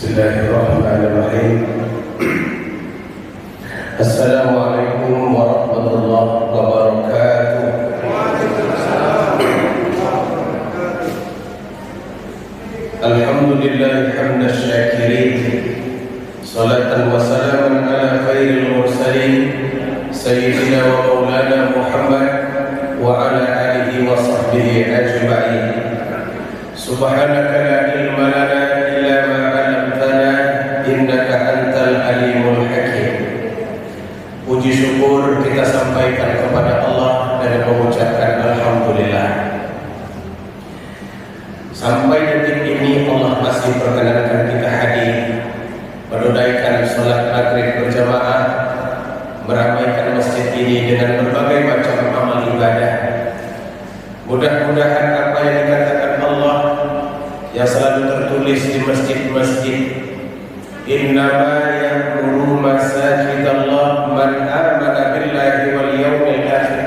Bismillahirrahmanirrahim. Assalamualaikum warahmatullahi wabarakatuh. Alhamdulillah hamdan syakirin, salatan wa salaman ala khairil mursalin, sayyidina wa maulana Muhammad wa ala alihi wa sahbihi ajma'in. Subhanaka la ilma lana illa ma 'allamtana innaka antal alimul hakim. Puji syukur kita sampaikan kepada Allah dan mengucapkan alhamdulillah. Sampai detik ini Allah masih perkenankan kita hadir, menunaikan salat maghrib berjamaah, meramaikan masjid ini dengan berbagai macam amal ibadah. Mudah-mudahan apa yang dikatakan Allah yang selalu tertulis di masjid-masjid, innama ya'muru masajidallah man amana billahi wal yawmil akhir,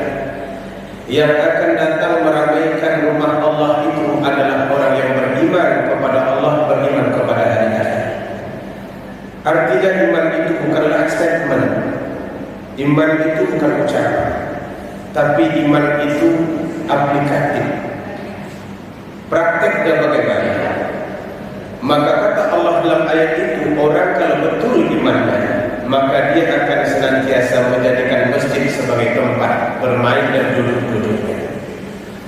yang akan datang meramaikan rumah Allah itu adalah orang yang beriman kepada Allah, beriman kepada hari akhir. Artinya iman itu bukanlah statement, iman itu bukan ucapan, tapi iman itu aplikatif. Prakteknya bagaimana? Maka kata Allah dalam ayat itu, orang kalau betul imannya, maka dia akan senantiasa menjadikan masjid sebagai tempat bermain dan duduk-duduknya.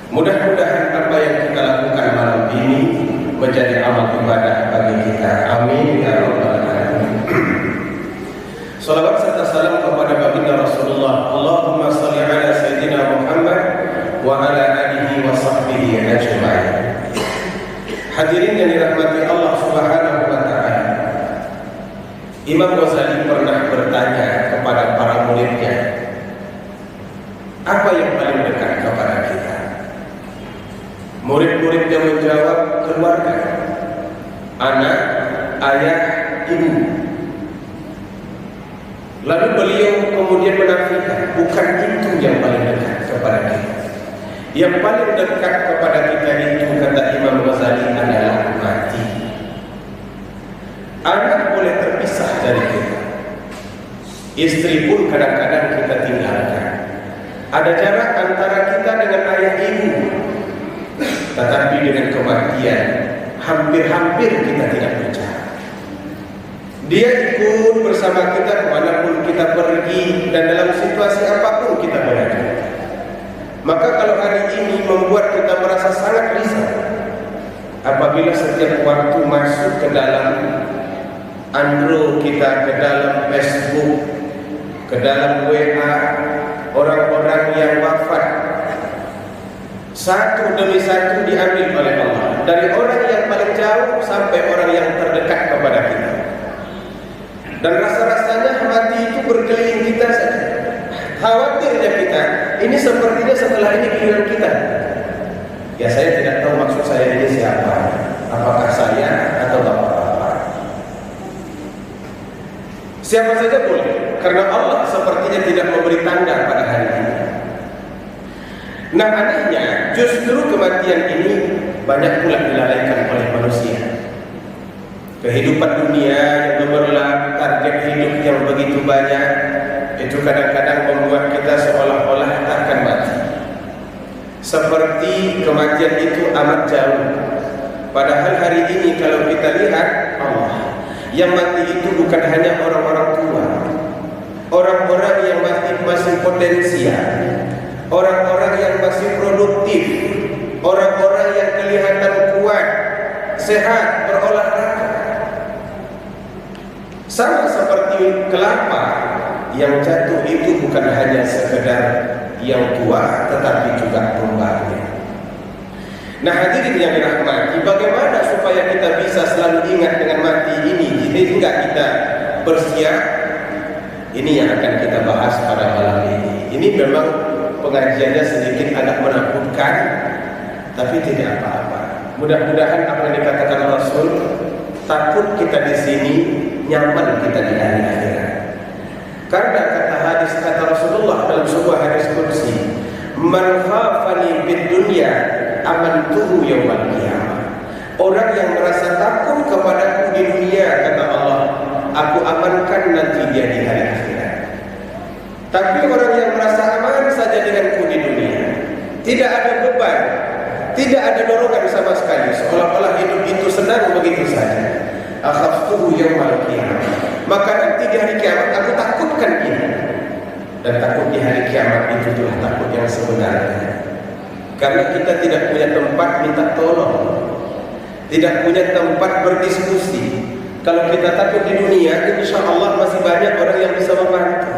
Mudah-mudahan apa yang kita lakukan malam ini menjadi amal ibadah bagi kita. Amin ya rabbal alamin. Salawat serta salam kepada baginda Rasulullah. Allahumma salli ala sayyidina Muhammad wa ala alihi wa sahbihi ajma'in. Hadirin yang dirahmati Allah Subhanahu wa taala. Imam Ghazali pernah bertanya kepada para muridnya, apa yang paling dekat kepada kita? Murid-muridnya menjawab, keluarga, anak, ayah, ibu. Lalu beliau kemudian menafikan, bukan itu yang paling dekat kepada kita. Yang paling dekat kepada kita itu, kata Imam Ghazali, adalah mati. Anak boleh terpisah dari kita, istri pun kadang-kadang kita tinggalkan. Ada jarak antara kita dengan ayah ibu, tetapi dengan kematian hampir-hampir kita tidak bicara. Dia ikut bersama kita kemanapun kita pergi dan dalam situasi apapun kita berada. Maka kalau hari ini membuat kita merasa sangat risau apabila setiap waktu masuk ke dalam Android kita, ke dalam Facebook, ke dalam WA, orang-orang yang wafat satu demi satu diambil oleh Allah, dari orang yang paling jauh sampai orang yang terdekat kepada kita. Dan rasa-rasanya mati itu berkeliling kita saja. Khawatirnya kita, ini sepertinya setelah ini giliran kita. Ya saya tidak tahu maksud saya ini siapa, apakah saya atau bapak-bapak. Siapa saja boleh, karena Allah sepertinya tidak memberi tanda pada hari ini. Nah anehnya, justru kematian ini banyak pula dilalaikan oleh manusia. Kehidupan dunia yang gemerlap, target hidup yang begitu banyak, itu kadang-kadang membuat kita seolah-olah takkan mati. Seperti kematian itu amat jauh. Padahal hari ini kalau kita lihat, Allah yang mati itu bukan hanya orang-orang tua, orang-orang yang masih potensial, orang-orang yang masih produktif, orang-orang yang kelihatan kuat, sehat, berolahraga. Sama seperti kelapa yang jatuh itu bukan hanya sekedar yang tua, tetapi juga tumbangnya. Nah hadirin yang dirahmati, bagaimana supaya kita bisa selalu ingat dengan mati ini sehingga kita bersiap? Ini yang akan kita bahas pada malam ini. Ini memang pengajiannya sedikit agak menakutkan, tapi tidak apa-apa. Mudah-mudahan apa yang dikatakan Rasul, takut kita di sini, nyaman kita di hari akhirat. Karena kata Rasulullah dalam sebuah hadis qudsi, man khafani fid dunya amantuhu yaumal qiyamah. Orang yang merasa takut kepadaku di dunia nanti dia di hari akhirat. Tapi orang yang merasa aman saja denganku di dunia, tidak ada beban, tidak ada dorongan sama sekali, seolah-olah hidup itu senang begitu saja. Akhaftuhu yaumal qiyamah, maka nanti di hari kiamat aku takutkan dia. Dan takut di hari kiamat itu itulah takut yang sebenarnya. Karena kita tidak punya tempat minta tolong, tidak punya tempat berdiskusi. Kalau kita takut di dunia, insya Allah masih banyak orang yang bisa membantu.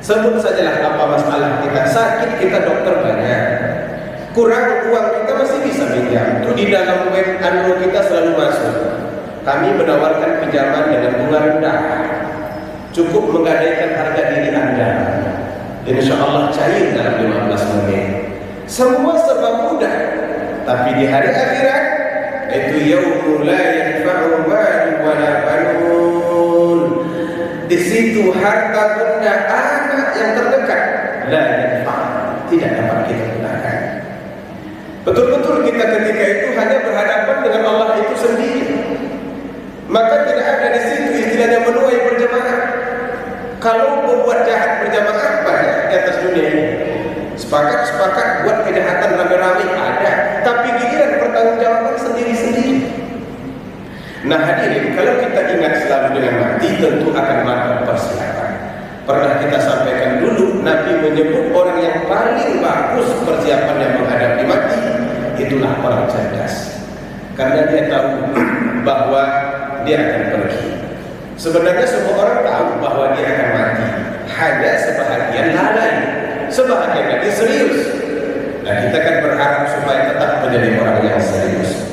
Sebut sajalah apa masalah kita. Sakit kita dokter banyak, kurang uang kita masih bisa pinjam. Itu di dalam web anu kita selalu masuk. Kami menawarkan pinjaman dengan bunga rendah, cukup menggadaikan harga diri Anda. Insya Allah cair dalam 15 menit. Semua serba mudah. Tapi di hari akhirat itu yaumul la yanfa'u malun wala banun. Di situ harta benda anak yang terdekat la yanfa', tidak dapat kita gunakan. Betul-betul kita ketika itu hanya berhadapan dengan Allah itu sendiri. Maka tidak ada di situ istilahnya menuai berjamaah. Kalau membuat jahat berjamaah banyak di atas dunia ini. Sepakat buat kejahatan rame-rame ada, tapi giliran pertanggungjawaban sendiri-sendiri. Nah hadirin, kalau kita ingat selalu dengan mati, tentu akan matang persiapan. Pernah kita sampaikan dulu, Nabi menyebut orang yang paling bagus persiapannya menghadapi mati, itulah orang cerdas. Karena dia tahu bahwa dia akan pergi. Sebenarnya semua orang tahu bahwa dia akan mati, hanya sebahagian lalai, sebahagian lagi serius. Nah kita kan berharap supaya tetap menjadi orang yang serius.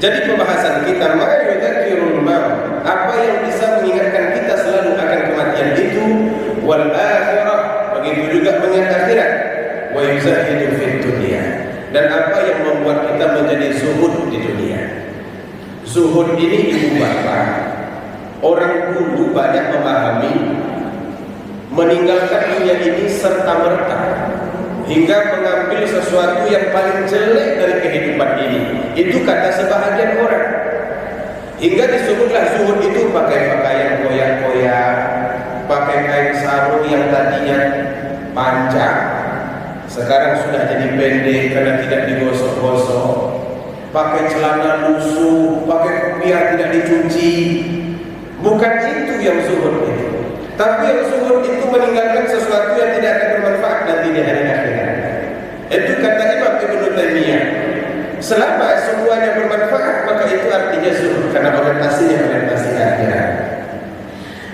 Jadi pembahasan kita ma'yudakirul maut, apa yang bisa mengingatkan kita selalu akan kematian itu, wal akhirah, begitu juga mengingat akhirat, wa yuzahidu fid dunya, dan apa yang membuat kita menjadi zuhud di dunia. Zuhud ini ibu bapak, orang dulu banyak memahami meninggalkan dunia ini serta-merta, hingga mengambil sesuatu yang paling jelek dari kehidupan ini. Itu kata sebahagian orang. Hingga disebutlah zuhud itu pakai pakaian koyak-koyak, pakai kain sarung yang tadinya panjang, sekarang sudah jadi pendek karena tidak digosok-gosok, pakai celana lusuh, pakai kopiah tidak dicuci. Bukan itu yang zuhud itu. Tapi yang zuhud itu meninggalkan sesuatu yang tidak akan bermanfaat nanti di hari akhirat. Itu kata Imam Ibnu Taimiyah. Selama semuanya bermanfaat, maka itu artinya zuhud, karena orientasinya orientasi akhirat.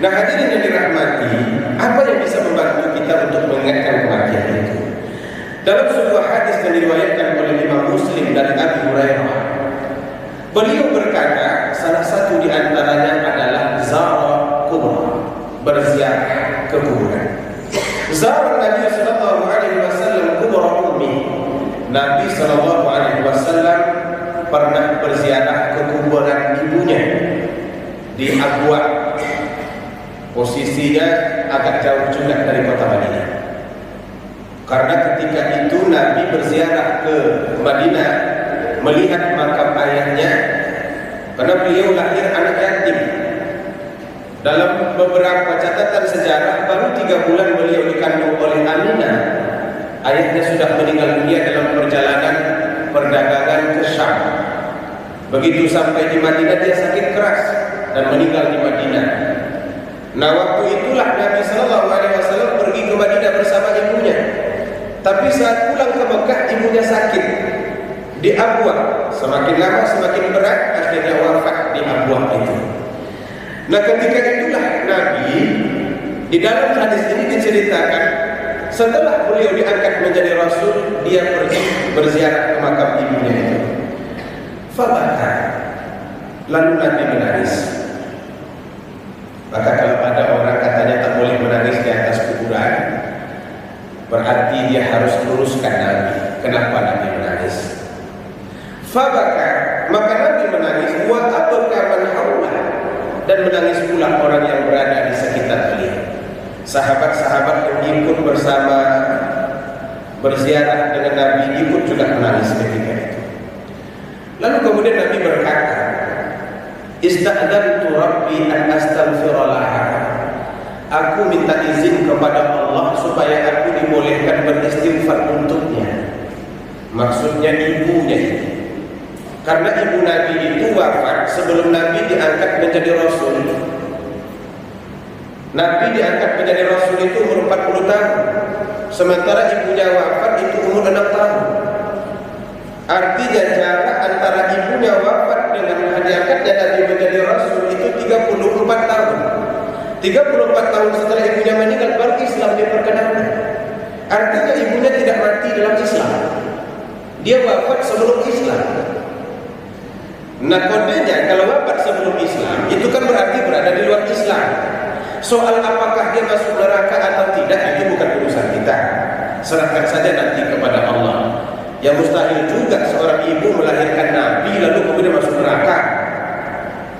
Nah hadirin yang dirahmati, apa yang bisa membantu kita untuk mengingatkan kematian itu? Dalam sebuah hadis yang diriwayatkan oleh Imam Muslim dari Abu Hurairah, beliau berkata, salah satu di antaranya adalah zara kubra, berziarah ke kuburan. Zara Nabi sallallahu alaihi wasallam kubra ummi. Nabi sallallahu alaihi wasallam pernah berziarah ke kuburan ibunya di Abwa. Posisinya agak jauh juga dari kota Madinah. Karena ketika itu Nabi berziarah ke Madinah melihat makam ayahnya, karena beliau lahir anak yatim. Dalam beberapa catatan sejarah, baru 3 bulan beliau dikandung oleh Aminah. Ayahnya sudah meninggal dunia dalam perjalanan perdagangan ke Syam. Begitu sampai di Madinah dia sakit keras dan meninggal di Madinah. Nah waktu itulah Nabi SAW pergi ke Madinah bersama ibunya. Tapi saat pulang ke Mekah, ibunya sakit di Abwa. Semakin lama semakin berat, akhirnya wafat di Abwa itu. Nah ketika itulah Nabi, di dalam hadis ini diceritakan, setelah beliau diangkat menjadi Rasul, dia pergi berziarah ke makam ibunya itu. Fabaka, lalu Nabi menangis. Maka kalau ada orang katanya tak boleh menangis di atas kuburan, berarti dia harus luruskan Nabi. Kenapa Nabi menangis? Fabaka, maka Nabi menangis. Wa abka man hawla, dan menangis pula orang yang berada di sekitar beliau. Sahabat-sahabat yang ikut bersama berziarah dengan Nabi ikut juga menangis ketika itu. Lalu kemudian Nabi berkata, Ista'dzantu rabbi an astaghfira laha. Aku minta izin kepada Allah supaya aku dibolehkan beristighfar untuknya. Maksudnya ibunya. Karena ibu Nabi itu wafat sebelum Nabi diangkat menjadi Rasul. Nabi diangkat menjadi Rasul itu umur 40 tahun. Sementara ibunya wafat itu umur 6 tahun. Artinya jarak antara ibunya wafat dengan diangkatnya Nabi menjadi Rasul itu 34 tahun. 34 tahun setelah ibunya meninggal baru Islam diperkenalkan. Artinya ibunya tidak mati dalam Islam. Dia wafat sebelum Islam. Nah kodenya kalau wafat sebelum Islam itu kan berarti berada di luar Islam. Soal apakah dia masuk neraka atau tidak itu bukan urusan kita. Serahkan saja nanti kepada Allah. Yang mustahil juga seorang ibu melahirkan Nabi lalu kemudian masuk neraka.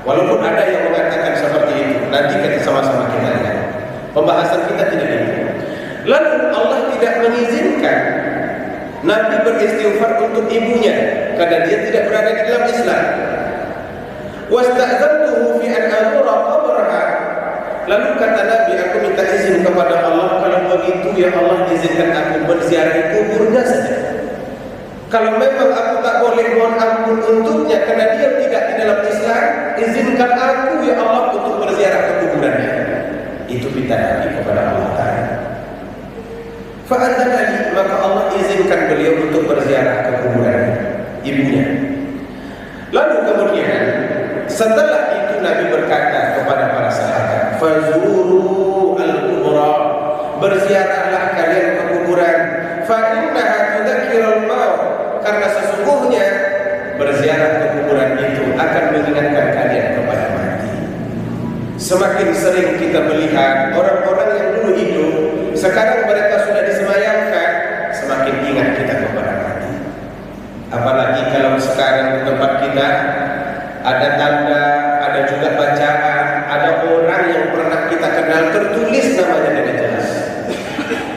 Walaupun ada yang mengatakan seperti itu, nanti kita sama-sama kita lihat. Pembahasan kita tidak ini. Lalu Allah tidak mengizinkan Nabi beristighfar untuk ibunya karena dia tidak berada di dalam Islam. Wasta'dzantuhu fi an azura qabraha. Lalu kata Nabi, aku minta izin kepada Allah, kalau begitu ya Allah izinkan aku berziarah kuburnya saja. Kalau memang aku tak boleh mohon ampun untuknya karena dia tidak di dalam Islam, izinkan aku ya Allah untuk berziarah ke kuburannya. Itu minta Nabi kepada Allah Ta'ala. Fa'adzana li, maka Allah izinkan beliau untuk berziarah ke kuburan ibunya. Lalu kemudian setelah itu Nabi berkata kepada para sahabat, fazuru al-kubra, berziarahlah kalian ke kuburan, fa innaha tudzakkirul maut, karena sesungguhnya berziarah ke kuburan itu akan mengingatkan kalian kepada mati. Semakin sering kita melihat orang-orang yang dulu hidup, sekarang mereka sudah disemayamkan, semakin ingat kita kepada mati. Apalagi kalau sekarang di tempat kita ada tanda, ada juga bacaan, ada orang yang pernah kita kenal tertulis namanya dengan jelas.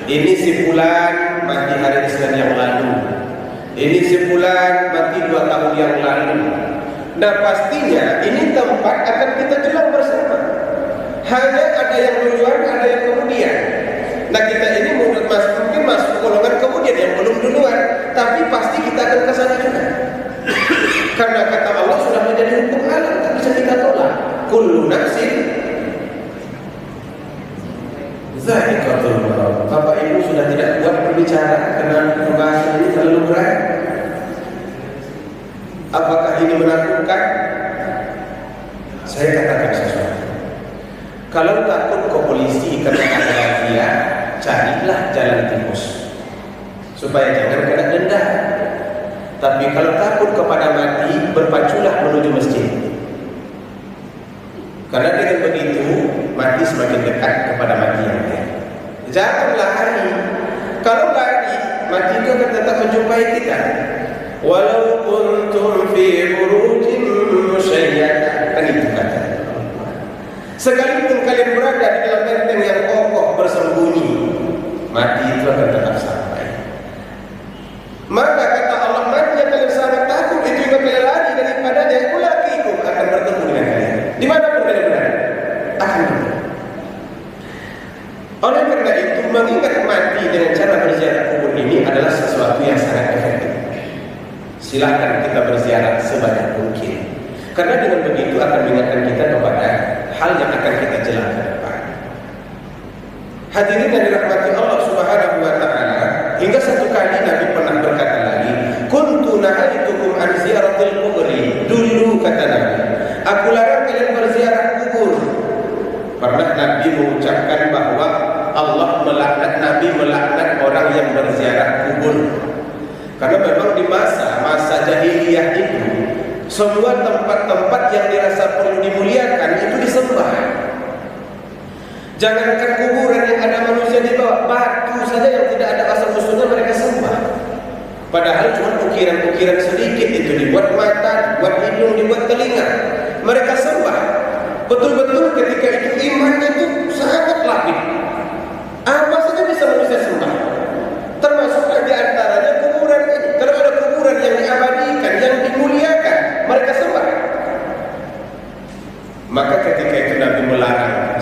Ini si fulan mati hari Isnin yang lalu. Ini si fulan mati 2 tahun yang lalu. Nah pastinya ini tempat akan kita jelang bersama. Hanya ada yang duluan, ada yang kemudian. Nah kita ini mungkin masuk golongan kemudian yang belum duluan, tapi pasti kita akan ke sana juga. Karena kata Allah sudah menjadi hukum alam, tak bisa kita tolak. Kullu nafsin za'iqatul maut. Bapak Ibu sudah tidak kuat berbicara karena pembahasan ini terlalu berat. Apakah ini menakutkan? Saya katakan sesuatu. Kalau takut ke polisi karena ada razia, carilah jalan tikus supaya jangan kena denda. Tapi kalau takut kepada mati, berpaculah menuju masjid. Karena dengan begitu mati semakin dekat kepada mati yang lain. Jangan lari. Kalau lari, mati itu akan tetap menjumpai kita. Walau kuntum fi burujin musyayyada, kan itu kata. Sekalipun kalian berada di dalam benteng yang kokoh bersembunyi, mati itu akan tetap sampai. Maka kata Allah, mati yang kalian sangat takut itu juga kalian lari daripadanya, ulaqikum, akan bertemu dengan kalian. Di mana pun kalian berada, akan bertemu. Oleh karena itu, mengingat mati dengan cara berziarah kubur ini adalah sesuatu yang sangat efektif. Silahkan kita berziarah sebanyak mungkin. Karena dengan begitu akan mengingatkan kita kepada hal yang akan kita jelaskan ke depan. Hadirin yang dirahmati Allah Subhanahu wa taala, hingga satu kali Nabi pernah berkata lagi, "Kuntu nahaitukum an ziyaratil qubri." Dulu kata Nabi, aku larang kalian berziarah kubur. Pernah Nabi mengucapkan bahwa Allah melaknat, Nabi melaknat orang yang berziarah kubur. Karena memang di masa jahiliyah itu semua tempat-tempat yang dirasa perlu dimuliakan itu disembah. Jangankan kuburan yang ada manusia di bawah, batu saja yang tidak ada asal-usulnya mereka sembah. Padahal cuma ukiran-ukiran sedikit itu dibuat mata, dibuat hidung, dibuat telinga. Mereka sembah. Betul-betul ketika itu imannya itu sangat lapik. Apa saja bisa manusia sembah. Termasuk di antaranya kuburan ini. Kalau ada kuburan yang diabadikan, yang dimuliakan, mereka sembah.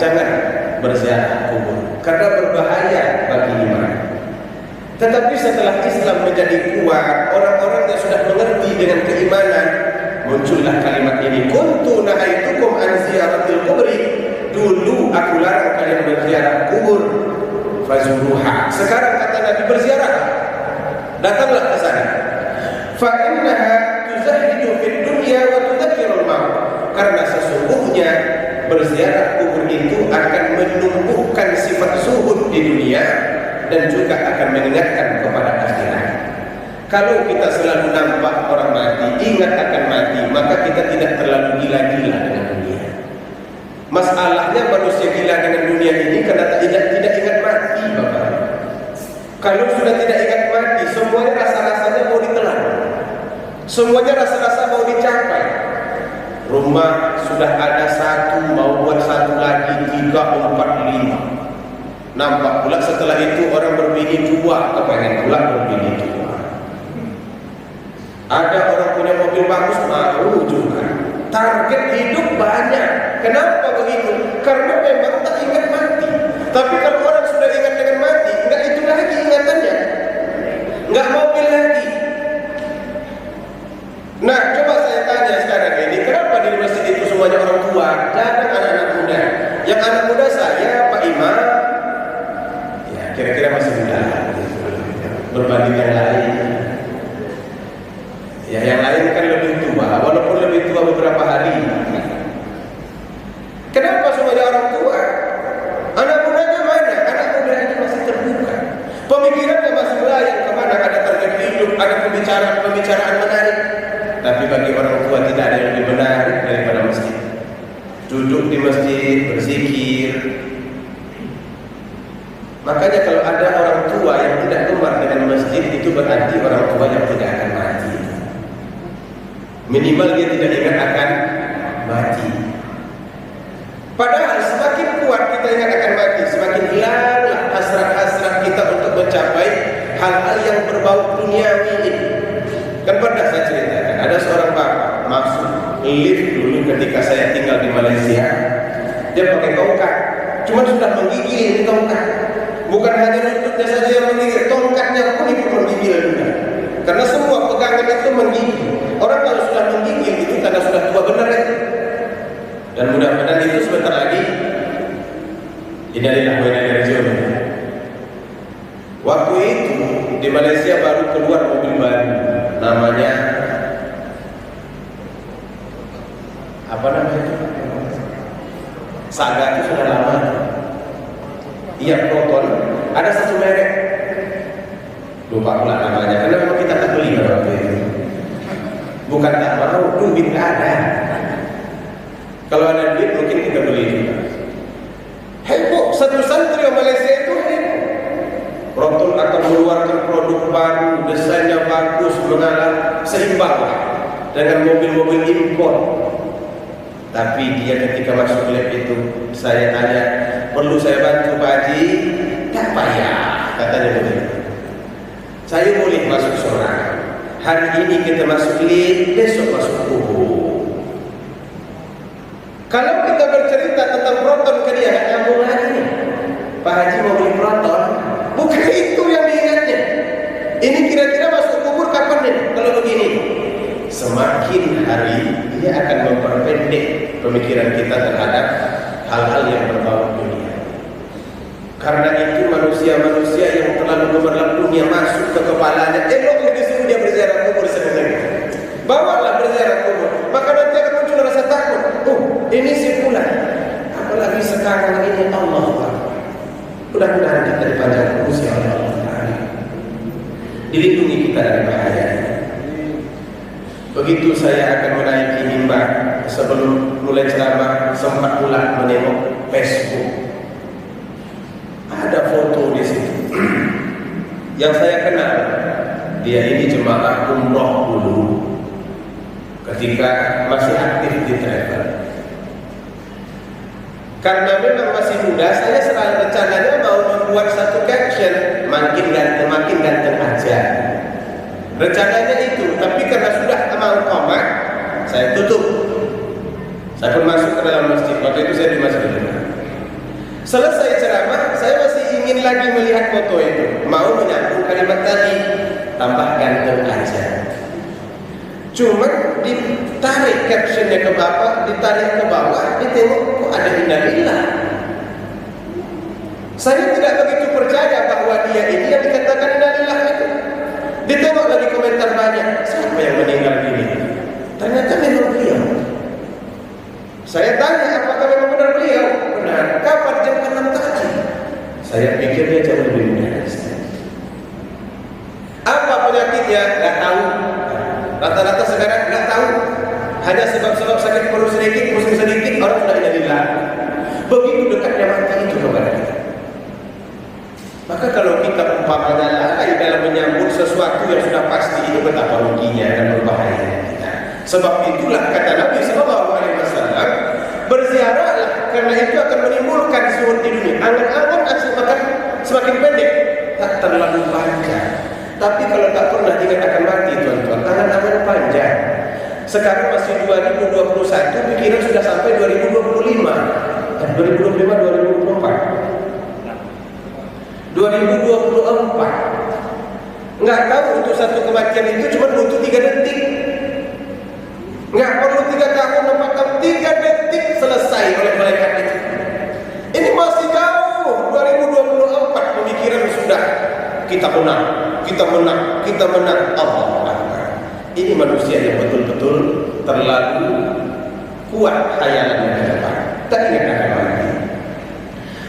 jangan berziarah kubur karena berbahaya bagi iman. Tetapi setelah Islam menjadi kuat, orang-orang yang sudah mengerti dengan keimanan, muncullah kalimat ini, kuntu nahaitukum an ziyaratil kubri, dulu aku larang kalian berziarah kubur, fazuruha. Sekarang kata Nabi, berziarah, datanglah ke sana. Fa innaha tuzahidu fid dunya wa tudzakkirul maut. Karena sesungguhnya berziarah kubur itu akan menumbuhkan sifat zuhud di dunia dan juga akan mengingatkan kepada akhirat. Kalau kita selalu nampak orang mati, ingat akan mati, maka kita tidak terlalu gila-gila dengan dunia. Masalahnya manusia gila dengan dunia ini karena tidak ingat mati, Bapak. Kalau sudah tidak ingat mati, semuanya rasa-rasanya mau ditelan, semuanya rasa-rasa mau dicapai. Rumah sudah ada satu, mau buat satu lagi, 3, 4, 5. Nampak pula setelah itu orang berbini dua, kepengen pula berbini dua. Ada orang punya mobil bagus, mau juga. Target hidup banyak. Kenapa begitu? Karena memang tak ingat mati. Tapi kalau orang sudah ingat dengan mati, enggak itu lagi ingatannya, enggak mobil lagi. Nah, coba saya tanya sekarang ini, kenapa di masjid itu semuanya orang tua, jarang anak-anak muda? Yang anak muda saya, Pak Imam, kira-kira masih muda berbanding yang lain. Ya, yang lain kan lebih tua, walaupun lebih tua beberapa hari. Kenapa semuanya orang tua? Anak mudanya mana? Anak mudanya masih terbuka, pemikirannya masih melayang kemana, ada target hidup, ada pembicaraan menarik. Tapi bagi orang tua tidak ada yang lebih menarik daripada masjid. Duduk di masjid, berzikir. Makanya kalau ada orang tua yang tidak gemar dengan masjid, itu berarti orang tua yang tidak akan mati. Minimal dia tidak ingat akan mati. Padahal semakin kuat kita ingat akan mati, semakin hilanglah hasrat-hasrat kita untuk mencapai hal-hal yang berbau duniawi ini. Kan pernah saya ceritakan, ada seorang bapak masuk lift dulu ketika saya tinggal di Malaysia. Dia pakai tongkat, cuma sudah menggigil di tongkat. Bukan hanya lututnya saja yang menggigil, tongkatnya pun ikut menggigil juga. Karena semua pegangan itu menggigil. Orang kalau sudah menggigil itu karena sudah tua benar itu. Dan mudah-mudahan itu sebentar lagi innalillahi wa inna ilaihi raji'un. Waktu itu di Malaysia baru keluar mobil baru, namanya apa namanya itu? Saga itu sudah lama. Iya, Proton. Ada satu merek, lupa pula namanya, karena memang kita tak beli pada waktu itu. Bukan tak mau, duit nggak ada. Kalau ada duit mungkin kita beli juga. Heboh, satu santri Malaysia itu heboh. Proton akan mengeluarkan produk baru, desainnya bagus, mengalah seimbang dengan mobil-mobil impor. Tapi dia ketika masuk lift itu, saya tanya, perlu saya bantu Pak Haji? Tak payah, katanya begitu. Saya boleh masuk seorang. Hari ini kita masuk lift, besok masuk kubur. Kalau kita bercerita tentang Proton ke dia, nggak nyambung lagi nih. Pak Haji mau beli Proton, bukan itu yang diingatnya. Ini kira-kira masuk kubur kapan nih? Kalau begini, semakin hari dia akan memperpendek pemikiran kita terhadap hal-hal yang berbau dunia. Karena itu manusia-manusia yang terlalu gemerlap dunia masuk ke kepalanya, eloknya disuruh dia berziarah kubur sebenarnya. Bawalah berziarah kubur, maka nanti akan muncul rasa takut. Oh, ini simpulan. Apalagi sekarang ini Allah Akbar. Mudah-mudahan kita dipanjangkan usia oleh Allah Taala, dilindungi kita dari bahaya. Begitu saya akan menaiki mimbar, sebelum mulai ceramah sempat pula menengok Facebook. Ada foto di situ yang saya kenal. Dia ini jemaah umroh dulu ketika masih aktif di travel. Karena memang masih muda, saya selalu rencananya mau membuat satu caption, makin ganteng aja. Rencananya itu, tapi karena sudah mau komat, saya tutup. Saya pun masuk ke dalam masjid. Waktu itu saya di masjid. Selesai ceramah, saya masih ingin lagi melihat foto itu. Mau menyambung kalimat tadi, tambah ganteng aja. Cuma ditarik captionnya ke bawah, ditarik ke bawah, ditengok kok ada innalillah. Saya tidak begitu percaya bahwa dia ini yang dikatakan innalillah itu. Ditengok lagi komentar banyak, siapa yang meninggal ini? Ternyata memang beliau. Saya tanya, apakah memang benar beliau? Benar. Kapan jam 6 tadi? Saya pikir dia jauh lebih muda dari saya. Apa penyakitnya? Nggak tahu. Rata-rata sekarang nggak tahu. Hanya sebab-sebab sakit perut sedikit, pusing sedikit, orang sudah innalillah. Begitu dekatnya mati itu kepada kita. Maka kalau kita umpamanya lalai dalam menyambut sesuatu yang sudah pasti, itu betapa ruginya dan berbahayanya kita. Sebab itulah kata Nabi SAW, berziarahlah karena itu akan menimbulkan zuhud di dunia. Angan-angan akan semakin pendek, tak terlalu panjang. Tapi kalau tak pernah ingat akan mati, tuan-tuan, angan-angan panjang. Sekarang masih 2021, pikiran sudah sampai 2025, 2024. 2024. Nggak tahu untuk satu kematian itu cuma butuh 3 detik. Nggak perlu 3 tahun, 4 tahun, 3 detik selesai oleh malaikat itu. Ini masih jauh. 2024 pemikiran sudah kita menang, kita menang, kita menang. Allahu Akbar. Ini manusia yang betul-betul terlalu kuat hayalannya ke depan. Tak ingat akan mati.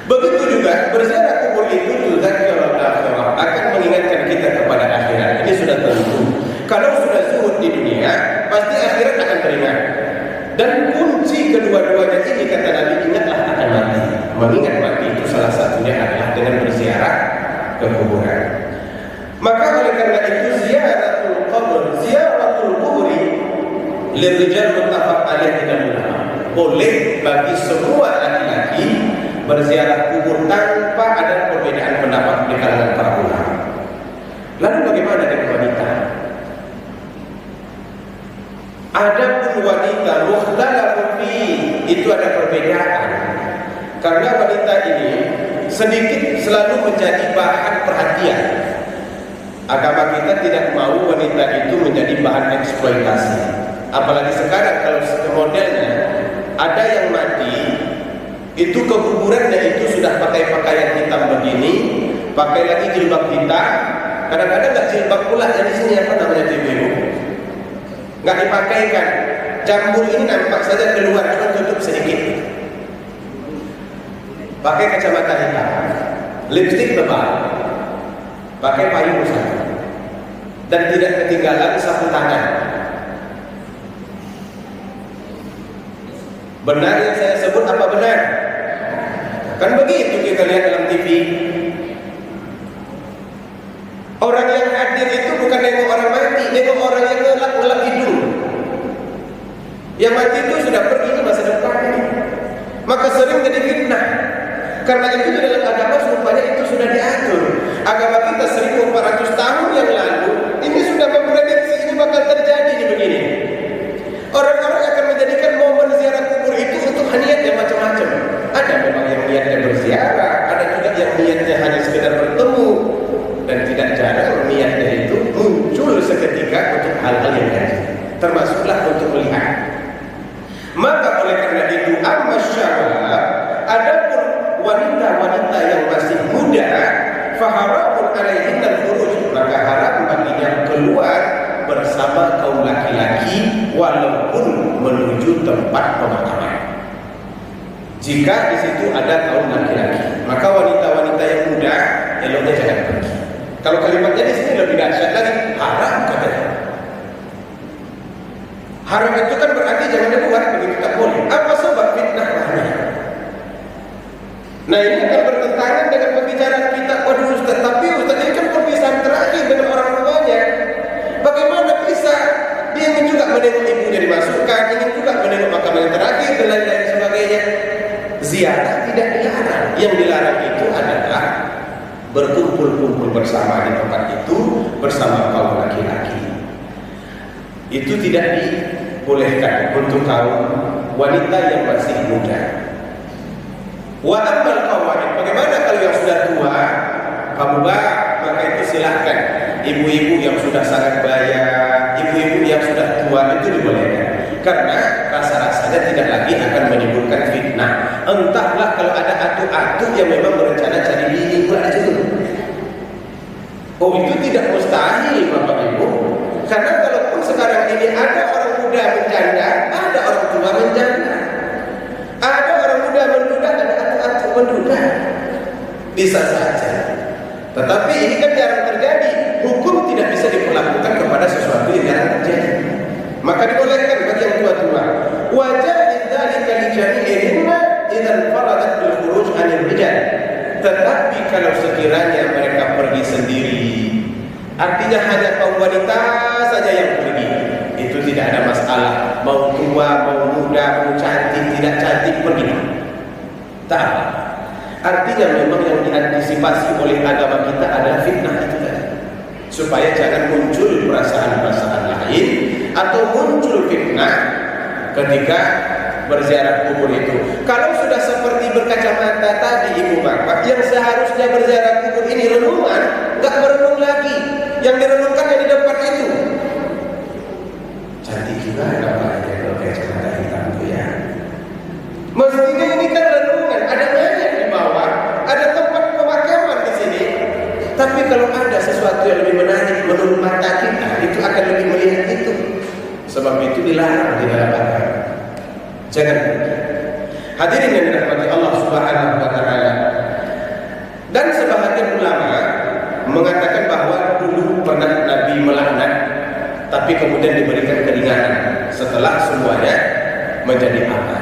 Begitu juga berziarah kubur itu tudzakirul akhirah, akan mengingatkan kita kepada akhirat. Ini sudah tentu. Kalau sudah zuhud di dunia, pasti akhirat akan teringat. Dan kunci kedua-duanya ini kata Nabi, ingatlah akan mati. Mengingat mati itu salah satunya adalah dengan berziarah ke kuburan. Maka oleh karena itu ziaratul qabr, ziaratul kuburi lirijal muttafaq alaihi dan ulama. Boleh bagi semua laki-laki berziarah kubur tanpa ada perbedaan pendapat di kalangan para ulama. Lalu bagaimana dengan wanita? Adapun wanita mukhtalafun fi, itu ada perbedaan. Karena wanita ini sedikit selalu menjadi bahan perhatian. Agama kita tidak mau wanita itu menjadi bahan eksploitasi. Apalagi sekarang kalau modelnya ada yang mati, itu kekuburannya itu sudah pakai pakaian hitam begini, pakai lagi jilbab hitam, kadang-kadang nggak jilbab pula, jadi sini apa namanya biru, nggak dipakaikan. Jambul ini nampak saja keluar, cuma tutup sedikit. Pakai kacamata hitam, lipstik tebal, pakai payung satu, dan tidak ketinggalan sapu tangan. Benar yang saya sebut apa benar? Kan begitu kita lihat dalam TV. Orang yang hadir itu bukan nengok orang mati, nengok orang yang ngelap-ngelap hidung. Yang mati itu sudah pergi ke masa depan ini. Maka sering jadi fitnah. Karena itu di dalam agama rupanya itu sudah diatur. Agama kita 1400 tahun yang lalu ini sudah memprediksi ini bakal terjadi di begini. Orang-orang akan menjadikan momen ziarah kubur itu untuk niat yang macam-macam. Ada memang yang niatnya berziarah, ada juga yang niatnya hanya sekedar bertemu, dan tidak jarang niatnya itu muncul seketika untuk hal-hal yang lain, termasuklah untuk melihat. Maka oleh karena itu, amma syarab, adapun wanita-wanita yang masih muda, faharamun alaihinna al-khuruj, maka haram baginya keluar bersama kaum laki-laki walaupun menuju tempat pemakaman. Jika di situ ada kaum laki-laki, maka wanita-wanita yang muda eloknya jangan pergi. Kalau kalimatnya di sini lebih dahsyat lagi, haram katanya. Haram itu kan berarti jangan keluar, begitu tak boleh. Apa sebab fitnah banyak? Nah ini akan bertentangan dengan pembicaraan kita. Waduh Ustaz, tapi Ustaz ini kan perpisahan terakhir dengan orang tuanya. Bagaimana bisa? Dia ingin juga menengok ibunya dimasukkan, ingin juga menengok makam yang terakhir dan lain-lain sebagainya. Ziarah tidak dilarang. Yang dilarang itu adalah berkumpul-kumpul bersama di tempat itu bersama kaum laki-laki. Itu tidak dibolehkan untuk kaum wanita yang masih muda. Wa ammal qawaid, Bagaimana kalau yang sudah tua, kamu maka itu silahkan. Ibu-ibu yang sudah sangat baya, ibu-ibu yang sudah tua itu dibolehkan. Karena rasa-rasanya tidak lagi akan menimbulkan fitnah. Entahlah kalau ada atu-atu yang memang berencana cari bini pula aja dulu. Oh, itu tidak mustahil Bapak Ibu. Karena kalaupun sekarang ini ada orang muda menjanda, ada orang tua menjanda, ada orang muda menduda, ada atu-atu menduda, bisa saja. Tetapi ini kan jarang terjadi. Hukum tidak bisa diperlakukan kepada sesuatu yang jarang terjadi. Maka dibolehkan bagi yang tua-tua. Wajah dzalika li jami'ihinna idzan faradat bil khuruj 'anil rijal. Tetapi kalau sekiranya mereka pergi sendiri, artinya hanya kaum wanita saja yang pergi, itu tidak ada masalah. Mau tua, mau muda, mau cantik, tidak cantik, pergi. Tak. Artinya memang yang diantisipasi oleh agama kita adalah fitnah itu tadi, supaya jangan muncul perasaan-perasaan lain atau muncul fitnah ketika berziarah kubur itu. Kalau sudah seperti berkacamata tadi ibu bapak, yang seharusnya berziarah kubur ini renungan, nggak merenung lagi. Yang direnungkan yang di depan itu. Cantik juga namanya kalau kacamata hitam itu ya. Mestinya ini kan renungan, ada banyak di bawah, ada tempat pemakaman di sini. Tapi kalau ada sesuatu yang lebih menarik menurut mata kita, itu akan lebih melihat itu. Sebab itu dilarang di dalam agama. Jangan pergi. Hadirin yang dirahmati Allah Subhanahu wa taala. Dan sebahagian ulama mengatakan bahwa dulu pernah Nabi melaknat, tapi kemudian diberikan keringanan setelah semuanya menjadi aman.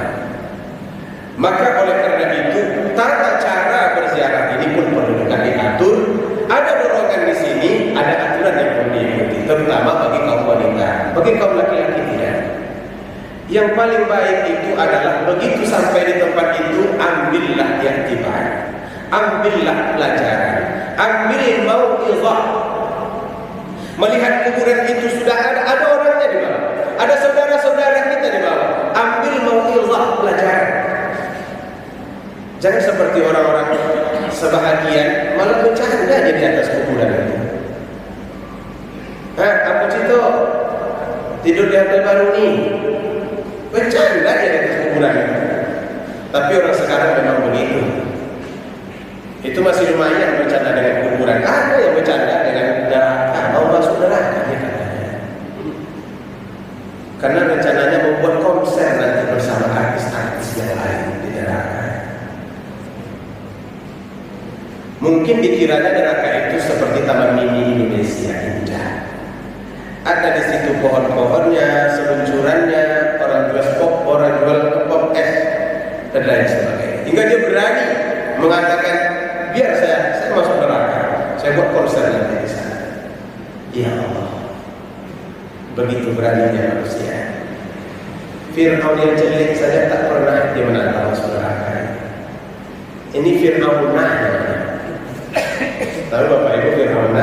Maka oleh karena itu tata cara berziarah ini pun perlu juga diatur. Ada dorongan di sini, ada aturan yang perlu diikuti, terutama bagi kaum wanita. Bagi kaum laki-laki tidak. Yang paling baik itu adalah begitu sampai di tempat itu, ambillah i'tibar, ambillah pelajaran, ambil mau'izah. Melihat kuburan itu sudah ada orangnya di bawah, ada saudara-saudara kita di bawah, ambil mau'izah, pelajaran. Jangan seperti orang-orang sebahagian malah bercanda di atas kuburan itu. Aku Cito tidur di hotel baru nih, bercanda di atas kuburan itu. Tapi orang sekarang memang begitu. Itu masih lumayan bercanda dengan kuburan. Ada yang bercanda dengan neraka, mau masuk neraka ya katanya. Karena rencananya membuat konser nanti bersama artis-artis yang lain di neraka. Mungkin dikiranya neraka itu seperti Taman Mini Indonesia, indah. Ada di situ pohon-pohonnya, seluncurannya, orang jual pop, orang jual pop es, dan lain sebagainya. Hingga dia berani mengatakan, biar saya masuk neraka, saya buat konser nanti di sana. Ya Allah, begitu beraninya manusia. Fir'aun yang jelek saja tak pernah dia menantang masuk neraka. Ini Fir'aun Tahu Bapak Ibu Fir'aun?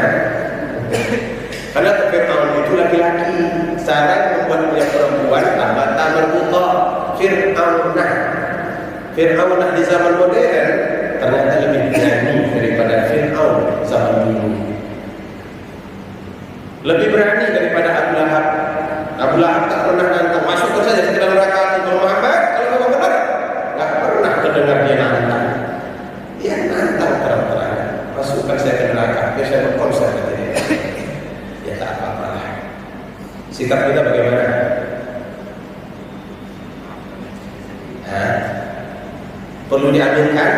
Karena Fir'aun itu laki-laki, cara membuat punya perempuan tambah merbutoh. Fir'aun di zaman modern ternyata lebih berani daripada Fir'aun zaman dulu. Lebih berani daripada Abu Lahab. Abu Lahab tak pernah nantang, masuk saja ke dalam neraka untuk Muhammad. Kalau kamu benar, tak pernah terdengar dia nantang. Dia nantang terang-terang. Masukkan saya ke neraka, biar saya berkonser katanya. Ya tak apa-apa lah. Sikap kita bagaimana? Perlu diaminkan?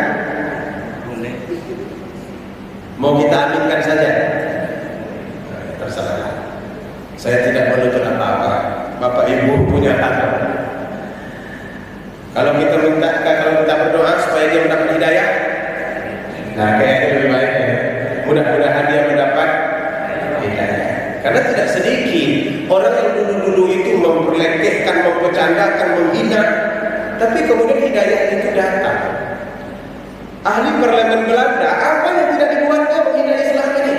Boleh. Mau kita aminkan saja? Terserah. Saya tidak menuntut apa-apa. Bapak Ibu punya hak. Kalau kita berdoa supaya dia mendapat hidayah, nah kayaknya lebih baik ya. Mudah-mudahan dia mendapat hidayah. Karena tidak sedikit orang yang dulu-dulu itu memperlekehkan, mempercandakan, menghina, tapi kemudian hidayah itu datang. Ahli parlemen Belanda, apa yang tidak dibuatnya menghina Islam ini?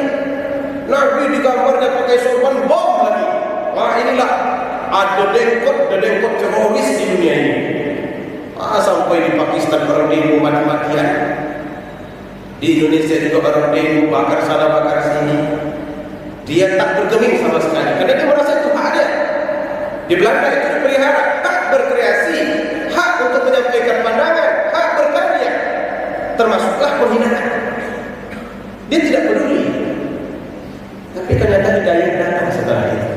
Nabi digambarnya pakai sorban bom lagi. Wah inilah ada dengkot teroris di dunia ini. Sampai di Pakistan berdemo mati-matian. Di Indonesia juga orang demo bakar sana bakar sini. Dia tak bergeming sama sekali karena dia merasa itu hak dia. Di Belanda itu dipelihara hak berkreasi, hak untuk menyampaikan pandangan, hak berkarya, termasuklah penghinaan. Dia tidak peduli. Tapi ternyata hidayah datang setelah itu.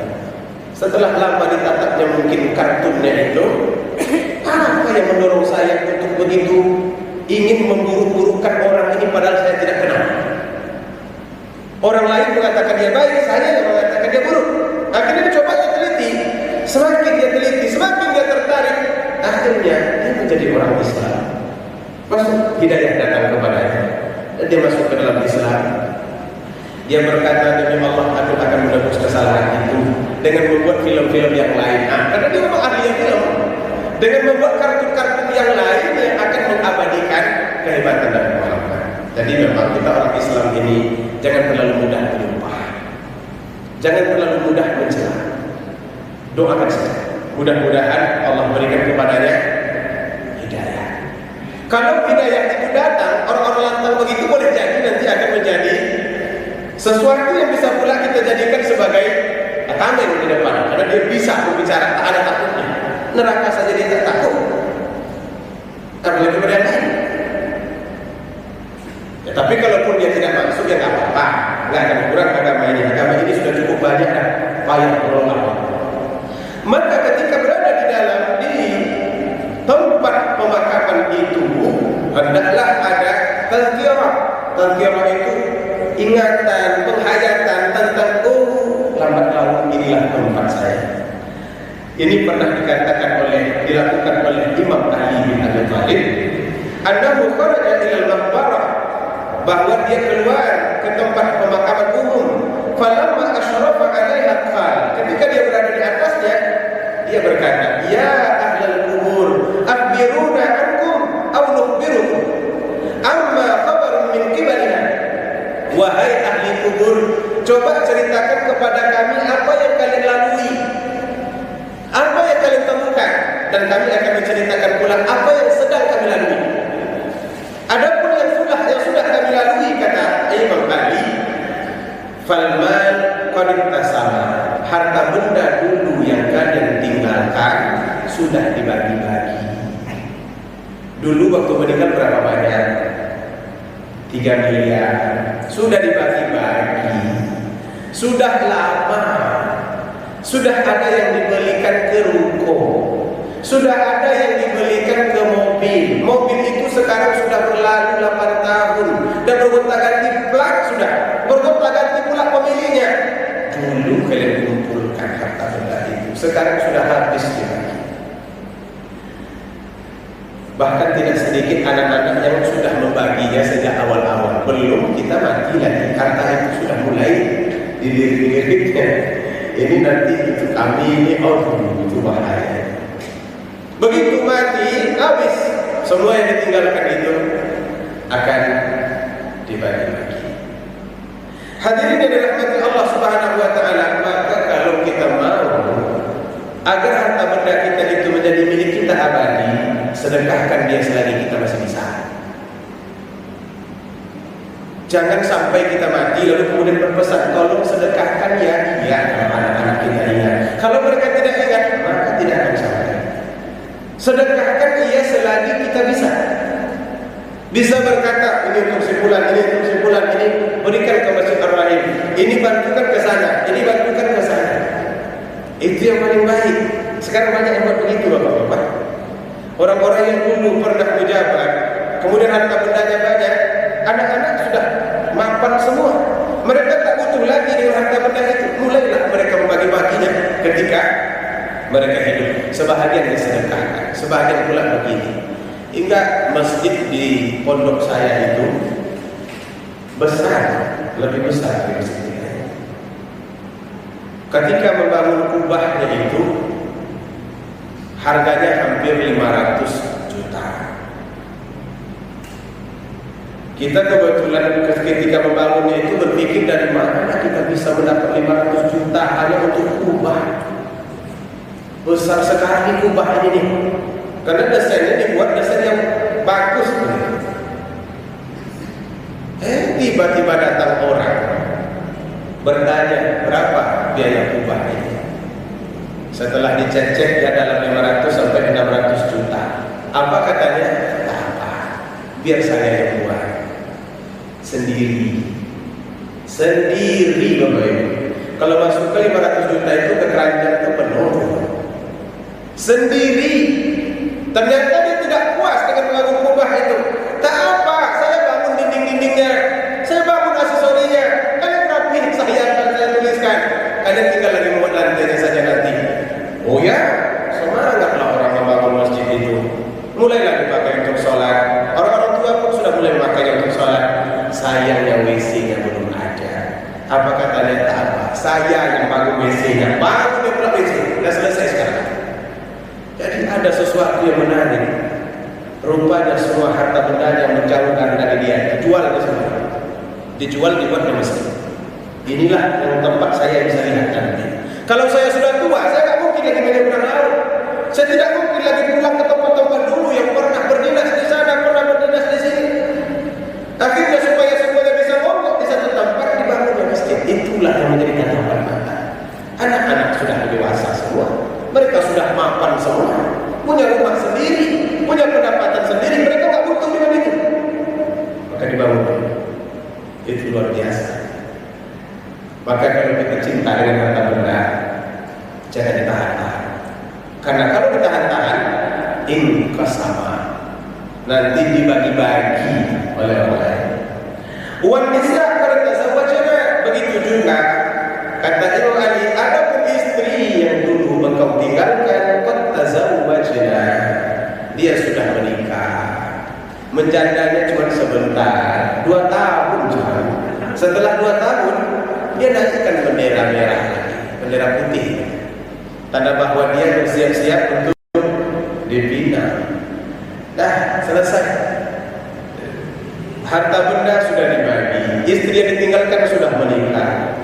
Setelah lama ditatapnya mungkin kartunnya itu, apa yang mendorong saya untuk begitu ingin memburuk-burukkan orang ini padahal saya tidak kenal? Orang lain mengatakan dia baik, saya yang mengatakan dia buruk. Akhirnya dicoba dia teliti. Semakin dia teliti, semakin dia tertarik. Akhirnya dia menjadi orang Islam. Masuk hidayah datang kepadanya. Dan dia masuk ke dalam Islam. Dia berkata, demi Allah aku akan menebus kesalahan itu dengan membuat film-film yang lain. Karena dia memang ahli film. Dengan membuat kartun-kartun yang lain yang akan mengabadikan kehebatan dan Muhammad. Jadi memang kita orang Islam ini jangan terlalu mudah menyumpah, jangan terlalu mudah mencela. Doakan saja, mudah-mudahan Allah berikan kepadanya hidayah. Kalau hidayah itu datang, orang-orang lantang begitu boleh jadi nanti akan menjadi sesuatu yang bisa pula kita jadikan sebagai tameng di depan, karena dia bisa berbicara tak ada takutnya. Neraka saja dia tak takut, apalagi kepada yang lain. Ya, tapi kalaupun dia tidak masuk ya tak apa-apa, nggak akan kurang agama ini. Agama ini sudah cukup banyak dan payah berulang. Maka ketika berada di dalam di tempat pemakaman itu, hendaklah ada tazkirah. Tazkirah itu ingatan, penghayatan tentang lambat laun inilah tempat saya. Ini pernah dilakukan oleh Imam Ali bin Abi Thalib. Annahu kharaja ila al-maqbarah, bahwa dia keluar ke tempat pemakaman umum. Falamma asyrafa 'alaiha qala, ketika dia berada di atasnya, dia berkata, ya ahlal kubur, akhbiruna ankum aw nukhbirukum amma khabarun min qibalina. Wahai ahli kubur, coba ceritakan kepada kami apa yang kalian lalui, apa yang kalian temukan, dan kami akan menceritakan pula apa yang sedang kami lalui. Adapun yang sudah kami lalui, kata Imam Ali, falmal qad tasama, harta benda dulu yang kalian tinggalkan sudah dibagi-bagi. Dulu waktu meninggal berapa banyak? 3 miliar. Sudah dibagi-bagi. Sudah lama. Sudah ada yang dibelikan ke ruko. Sudah ada yang dibelikan ke mobil. Mobil itu sekarang sudah berlalu 8 tahun dan bergonta-ganti plat sudah. Bergonta-ganti pula pemiliknya. Dulu kalian kumpulkan harta benda itu, sekarang sudah habis dibagi. Bahkan tidak sedikit anak-anak yang sudah membaginya sejak awal-awal. Belum kita mati lagi, harta itu sudah mulai dilirik-liriknya. Ini nanti itu kami, ini itu bahaya. Begitu mati, habis. Semua yang ditinggalkan itu akan dibagi-bagi. Hadirin yang dirahmati Allah Subhanahu wa taala, maka kalau kita mau agar harta benda kita itu menjadi milik kita abadi, sedekahkan dia selagi kita masih bisa. Jangan sampai kita mati lalu kemudian berpesan, tolong sedekahkan ya. Iya, kalau anak-anak kita ingat. Kalau mereka tidak ingat, maka tidak akan sampai. Sedekahkan ia selagi kita bisa. Bisa berkata, ini untuk simpulan, ini untuk simpulan, ini berikan ke Masjid Ar-Rahim, ini bantukan ke sana, ini bantukan ke sana. Itu yang paling baik. Sekarang banyak yang buat begitu, Bapak-bapak. Orang-orang yang dulu pernah menjabat, kemudian harta bendanya banyak, anak-anak sudah mapan semua. Mereka tak butuh lagi dengan harta benda itu. Mulailah mereka membagi-baginya ketika mereka hidup. Sebahagian disedekahkan, sebahagian pula begini. Hingga masjid di pondok saya itu besar, lebih besar dari masjid kita. Ketika membangun kubahnya itu, harganya hampir 500 juta. Kita kebetulan ketika membangunnya itu berpikir dari mana kita bisa mendapat 500 juta hanya untuk kubah. Besar sekali kubah ini nih. Karena desainnya dibuat desain yang bagus. tiba-tiba datang orang bertanya berapa biaya kubah ini. Setelah dicek-cek ya dalam 500 sampai 600 juta. Apa katanya? Tak apa, biar saya yang buat sendiri. Sendiri Bapak Ibu. Kalau masuk ke 500 juta itu ke keranjang itu penuh. Sendiri. Ternyata dia tidak puas dengan bangun kubah itu. Tak apa, saya bangun dinding-dindingnya, saya bangun aksesorinya. Kalian rapiin saya akan saya tuliskan. Kalian tinggal lagi membuat lantainya saja nanti. Oh ya, semangatlah orang membangun masjid itu. Mulailah dipakai untuk sholat. Orang-orang tua pun sudah mulai memakainya untuk sholat. Sayangnya WC-nya belum ada. Apa katanya? Tak apa, saya yang bangun WC-nya. Bangun dia pula WC. Sudah selesai sekarang. Jadi ada sesuatu yang menarik. Rupanya semua harta benda yang menjauhkan dari dia dijual ke semua. Dijual dibuat di masjid. Inilah yang tempat saya bisa lihat nanti. Kalau saya sudah tua, saya tidak mungkin lagi menyeberang laut. Saya tidak mungkin lagi pulang ke tempat-tempat dulu yang pernah berdinas di sana, pernah berdinas di sini. Akhirnya supaya semuanya bisa ngomong di satu tempat dibangun masjid. Itulah yang menjadi tatapan mata. Anak-anak sudah dewasa semua. Mereka sudah mapan semua, punya rumah sendiri, punya pendapatan sendiri. Mereka nggak butuh dengan itu. Maka dibangun. Itu luar biasa. Maka kalau kita cinta dengan harta benda, jangan ditahan-tahan. Karena kalau ditahan-tahan, inkasama, nanti dibagi-bagi oleh orang lain. Wan nisa faratazawwajna, begitu juga kata Imam Ali, ada pun istri yang dulu engkau tinggalkan, qad tazawwajna, dia sudah menikah. Menjandanya cuma sebentar, 2 tahun cuma. Setelah 2 tahun dia naikkan bendera merah lagi, bendera putih, tanda bahwa dia bersiap-siap untuk dibina. Dah selesai. Harta benda sudah dibagi, istri yang ditinggalkan sudah menikah.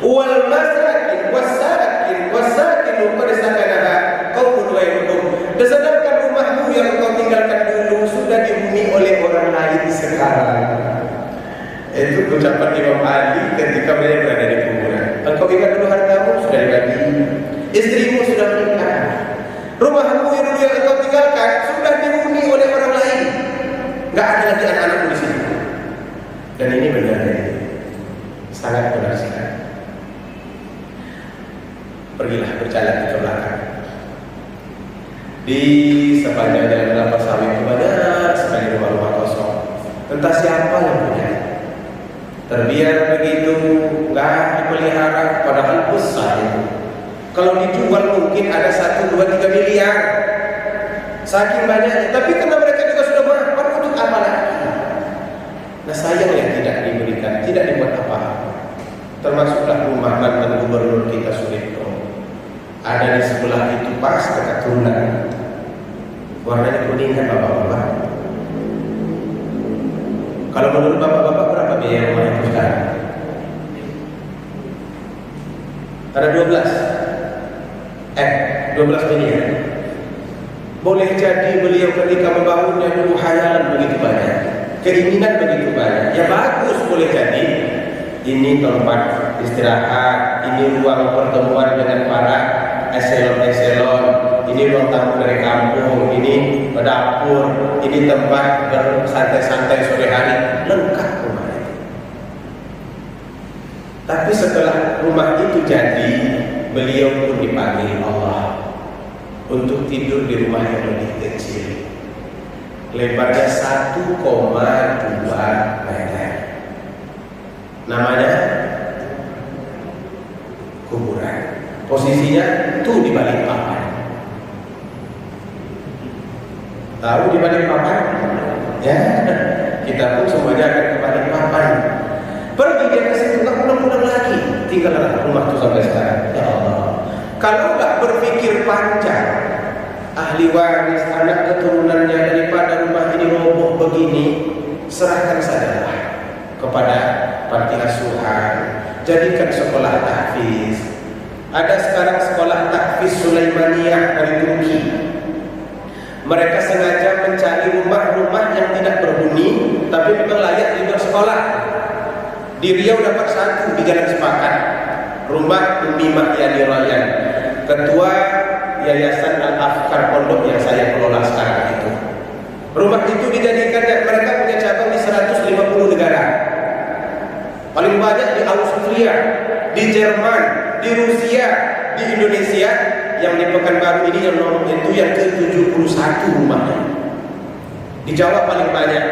Wal masakin wasakin qad sakanaha qaumun ghairuhum. Sedangkan rumahmu yang kau tinggalkan dulu sudah dihuni oleh orang lain sekarang. Itu ucapan Imam Ali ketika beliau berada di kuburan. Engkau ingat dulu hartamu sudah dibagi, istrimu sudah menikah, rumahmu yang dulu yang engkau tinggalkan sudah dihuni oleh orang lain. Enggak ada lagi anak-anakmu di sini. Dan ini benar, sangat benar sekali. Pergilah berjalan ke belakang. Di sepanjang jalan kelapa sawit itu banyak sekali rumah-rumah kosong. Entah siapa yang punya. Terbiar begitu, nggak dipelihara, padahal besar itu. Kalau dijual mungkin ada 1, 2, 3 miliar. Saking banyaknya, tapi karena mereka juga sudah mapan, untuk apa lagi? Nah sayang yang tidak diberikan, tidak dibuat apa-apa. Termasuklah rumah mantan gubernur kita Suritno. Ada di sebelah itu pas dekat turunan. Warnanya kuning kan bapak-bapak? Kalau menurut bapak-bapak berapa biaya rumah itu sekarang? Ada 12 miliar. Boleh jadi beliau ketika membangunnya dulu khayalan begitu banyak, keinginan begitu banyak. Ya bagus, boleh jadi ini tempat istirahat, ini ruang pertemuan dengan para eselon-eselon, ini ruang tamu dari kampung, ini dapur, ini tempat bersantai-santai sore hari, lengkap rumah itu. Tapi setelah rumah itu jadi, beliau pun dipanggil Allah untuk tidur di rumah yang lebih kecil, lebarnya 1,2 meter. Namanya kuburan. Posisinya tuh di balik papan. Tahu di balik papan? Ya, kita pun semuanya akan ke balik papan. Pergi dia ke situ, nggak pulang-pulang lagi. Tinggallah rumah itu sampai sekarang. Ya Allah. Kalau nggak berpikir panjang, ahli waris, anak keturunannya daripada rumah ini roboh begini, serahkan sajalah kepada panti asuhan, jadikan sekolah tahfiz. Ada sekarang sekolah tahfiz Sulaimaniyah dari Turki. Mereka sengaja mencari rumah-rumah yang tidak berhuni, tapi memang layak untuk sekolah. Di Riau dapat satu di Jalan Sepakat, rumah Umi Mahyani Ryan, ketua Yayasan Al-Afkar Pondok yang saya kelola sekarang itu. Rumah itu dijadikan, mereka punya cabang di 150 negara. Paling banyak di Austria, di Jerman, di Rusia, di Indonesia. Yang di Pekanbaru ini yang nomor itu yang ke-71 rumahnya. Di Jawa paling banyak.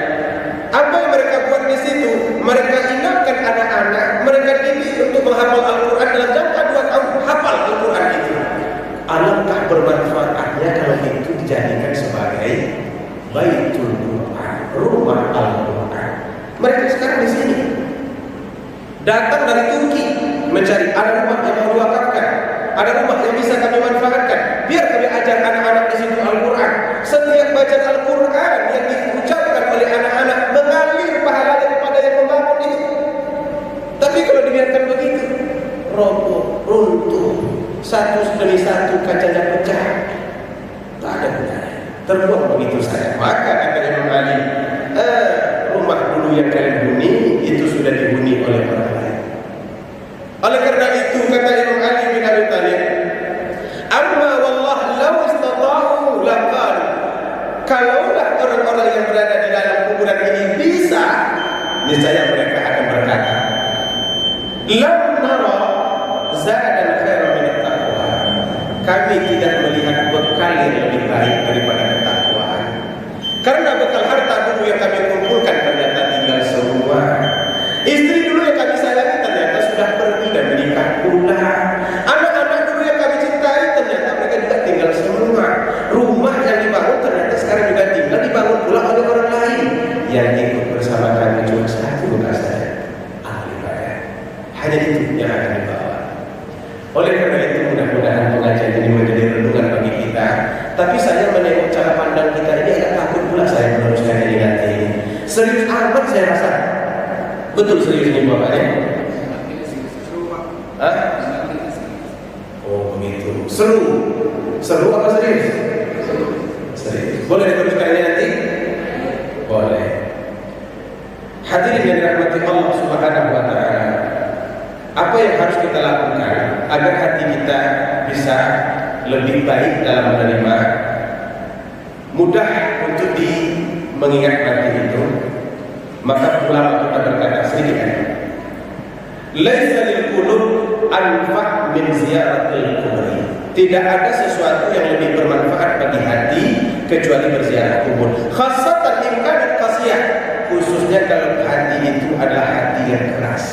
Apa yang mereka buat di situ? Mereka ingatkan anak-anak, mereka didik untuk menghafal Al-Quran dalam jangka 2 tahun. Hafal Al-Quran itu. Alangkah bermanfaatnya kalau itu dijadikan sebagai Baitul Quran, rumah Al-Quran. Mereka sekarang di sini datang dari Turki mencari ada rumah yang mau diwakafkan, ada rumah yang bisa kami manfaatkan. Biar kami ajar anak-anak di situ Al-Quran. Setiap bacaan Al-Quran yang diucapkan oleh anak-anak mengalir pahalanya kepada yang membangun itu. Tapi kalau dibiarkan begitu, roboh, runtuh, satu demi satu kacanya pecah, tak ada gunanya. Terbuang begitu saja. Maka kata Imam Ali, rumah dulu yang kalian huni itu sudah dihuni oleh orang lain. Oleh karena itu kata Imam Ali bin Abi Thalib, amma wallah law istata'u laqal, kalaulah orang-orang yang berada di dalam kuburan ini bisa, niscaya mereka akan berkata, lam nara zadan khairan min at-taqwa, kami tidak melihat bekal yang lebih baik daripada ketakwaan. Karena bekal harta dulu yang kami kumpulkan ternyata tinggal semua. Istri dulu yang kami sayangi ternyata sudah pergi dan menikah pula. Anak-anak dulu yang kami cintai ternyata mereka juga tinggal semua. Rumah yang dibangun ternyata sekarang juga tinggal dibangun pula oleh orang lain. Yang ikut bersama kami cuma satu bekas saja, ahli ibadah. Hanya itu yang akan dibawa. Oleh karena itu mudah-mudahan pengajian ini menjadi renungan bagi kita. Tapi saya menengok cara pandang kita ini agak takut pula saya meneruskan ini nanti ini. Serius amat saya rasa. Betul serius ini bapaknya? Hah? Oh begitu. Seru. Seru apa serius? Serius. Boleh diteruskan ini nanti? Boleh. Hadirin yang dirahmati Allah Subhanahu wa Ta'ala, apa yang harus kita lakukan agar hati kita bisa lebih baik dalam menerima, mudah untuk mengingat nanti itu? Maka ulama kita berkata sedikit, laisa lil qulub anfa' min ziyaratil kubur. Tidak ada sesuatu yang lebih bermanfaat bagi hati kecuali berziarah kubur. Khassatan in kanat qasiyah, khususnya kalau hati itu adalah hati yang keras.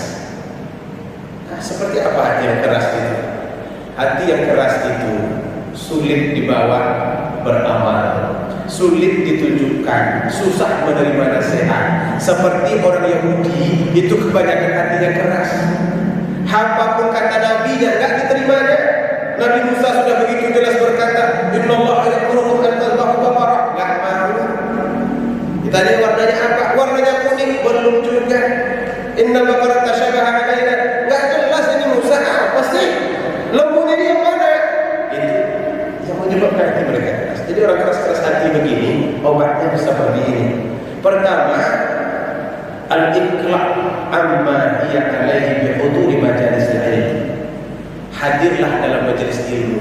Nah, seperti apa hati yang keras itu? Hati yang keras itu sulit dibawa beramal, sulit ditunjukkan, susah menerima nasihat. Seperti orang Yahudi itu kebanyakan hatinya keras. Apapun kata Nabi yang enggak diterimanya. Nabi Musa sudah begitu jelas berkata, innallaha ya'murukum an tadhbahu baqarah, enggak mau. Ditanya warnanya apa? Warnanya kuning, belum juga. Innal baqarah tashabaha alaina, enggak jelas ini Musa apa sih? Lembunya dia mana? Itu yang menyebabkan hati mereka keras. Jadi orang keras-keras hati begini, obatnya bisa seperti ini. Pertama, al-iqla' amma hiya alaihi bi huduri majalisil ilm. Hadirlah dalam majelis ilmu.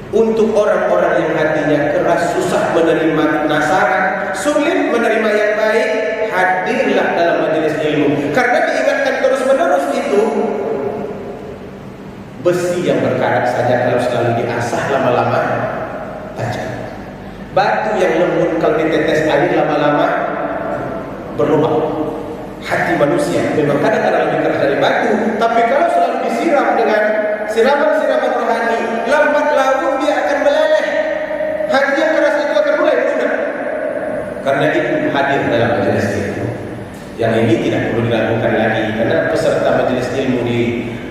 Untuk orang-orang yang hatinya keras, susah menerima nasaran, sulit menerima yang baik, hadirlah dalam majelis ilmu. Karena diingatkan terus-menerus itu besi yang berkarat saja kalau selalu diasah lama-lama tajam. Batu yang lembut kalau ditetes air lama-lama berlubang. Hati manusia memang kadang-kadang lebih keras dari batu, tapi kalau selalu disiram dengan siraman-siraman rohani, lambat laun dia akan meleleh. Hati yang keras itu akan mulai lunak. Karena itu hadir dalam majelis ilmu. Yang ini tidak perlu dilakukan lagi, karena peserta majelis ilmu di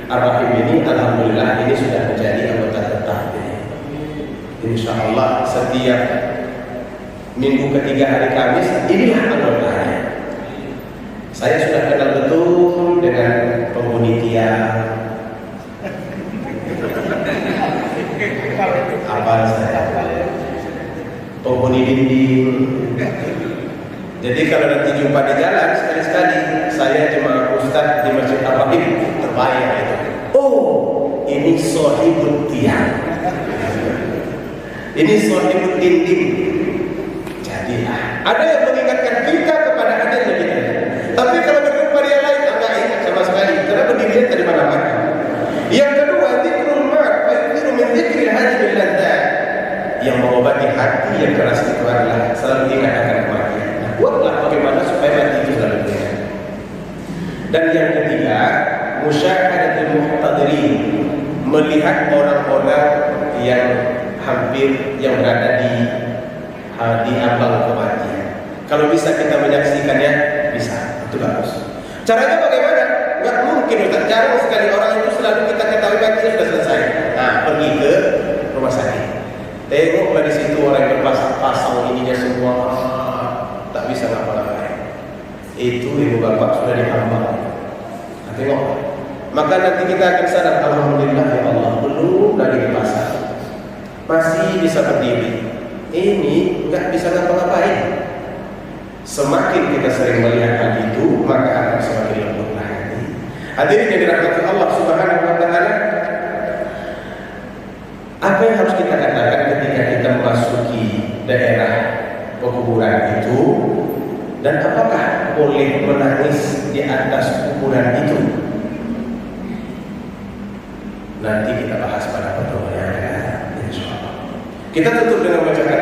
Ar-Rahim ini alhamdulillah ini sudah menjadi anggota tetap. InsyaAllah setiap minggu ketiga hari Kamis inilah anggotanya. Saya sudah kenal betul dengan penghuni tiang. Apa saya? Penghuni dinding. Jadi kalau nanti jumpa di jalan, sekali-sekali saya jemaah ustaz di Masjid Al-Habib terbayang itu. Oh, ini sahibul tiang, ini sahibul dinding. Jadilah ada yang mengingatkan kita kepada adanya kita. Tapi kalau berjumpa dia lain, enggak ingat sama sekali. Karena berdirinya dari mana-mana. Yang kedua, dzikrul mat, fa'iru min dzikril hadil ladzat. Yang mengobati hati yang keras itu adalah selalu ingat akan kematian. Nah, buatlah bagaimana supaya mati itu selalu ingat. Dan yang ketiga, musyahadatul muhtadirin, melihat orang-orang yang hampir yang berada di ambang kematian. Kalau bisa kita menyaksikannya, bisa, itu bagus. Caranya bagaimana? Nggak mungkin, Ustaz. Jarang sekali orang itu selalu kita ketahui matinya sudah selesai. Nah, pergi ke rumah sakit. Tengoklah di situ orang yang berpasang ininya semua, tak bisa ngapa-ngapain. Itu ibu bapak sudah dihambang. Nah, tengok. Maka nanti kita akan sadar, alhamdulillah ya Allah, belum lagi dipasang, masih bisa berdiri. Ini nggak bisa ngapa-ngapain. Semakin kita sering melihat hal itu, maka akan semakin lembutlah hati. Hadirin yang dirahmati Allah Subhanahu wa taala, apa yang harus kita katakan ketika kita memasuki daerah pekuburan itu, dan apakah boleh menangis di atas kuburan itu? Nanti kita bahas pada pertemuan yang akan datang, insyaallah. Kita tutup dengan membacakan